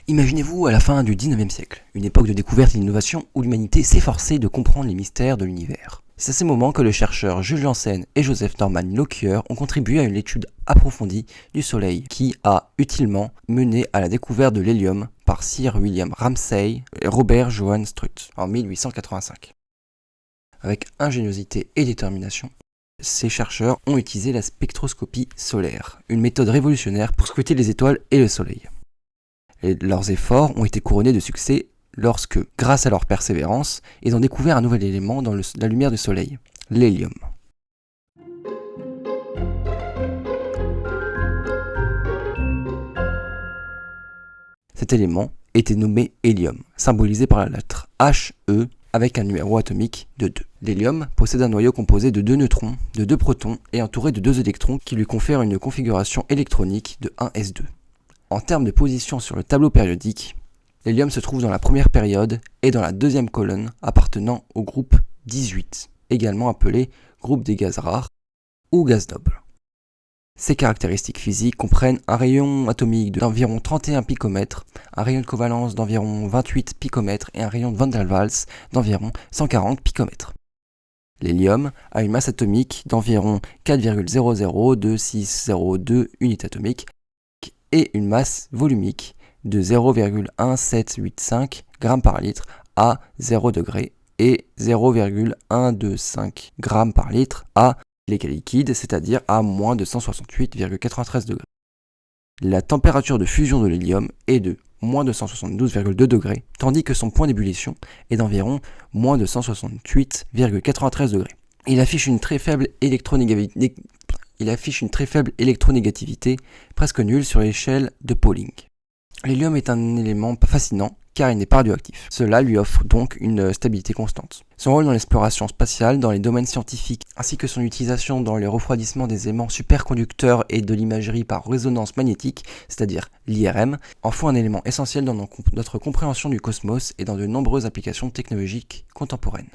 Imaginez-vous à la fin du 19e siècle, une époque de découverte et d'innovation où l'humanité s'efforçait de comprendre les mystères de l'univers. C'est à ces moments que les chercheurs Jules Janssen et Joseph Norman Lockyer ont contribué à une étude approfondie du Soleil qui a utilement mené à la découverte de l'hélium par Sir William Ramsay et Robert Johann Strutt en 1885. Avec ingéniosité et détermination, ces chercheurs ont utilisé la spectroscopie solaire, une méthode révolutionnaire pour scruter les étoiles et le Soleil. Et leurs efforts ont été couronnés de succès lorsque, grâce à leur persévérance, ils ont découvert un nouvel élément dans la lumière du Soleil, l'hélium. Cet élément était nommé hélium, symbolisé par la lettre He avec un numéro atomique de 2. L'hélium possède un noyau composé de 2 neutrons, de 2 protons et entouré de 2 électrons qui lui confèrent une configuration électronique de 1s2. En termes de position sur le tableau périodique, l'hélium se trouve dans la première période et dans la deuxième colonne appartenant au groupe 18, également appelé groupe des gaz rares ou gaz nobles. Ces caractéristiques physiques comprennent un rayon atomique d'environ 31 picomètres, un rayon de covalence d'environ 28 picomètres et un rayon de Van der Waals d'environ 140 picomètres. L'hélium a une masse atomique d'environ 4,00262 unités atomiques et une masse volumique de 0,1785 g par litre à 0 degré et 0,125 g par litre à l'état liquide, c'est-à-dire à moins de 168,93 degrés. La température de fusion de l'hélium est de moins de 172,2 degrés, tandis que son point d'ébullition est d'environ moins de 168,93 degrés. Il affiche une très faible électronégativité presque nulle sur l'échelle de Pauling. L'hélium est un élément fascinant car il n'est pas radioactif. Cela lui offre donc une stabilité constante. Son rôle dans l'exploration spatiale, dans les domaines scientifiques, ainsi que son utilisation dans le refroidissement des aimants superconducteurs et de l'imagerie par résonance magnétique, c'est-à-dire l'IRM, en font un élément essentiel dans notre compréhension du cosmos et dans de nombreuses applications technologiques contemporaines.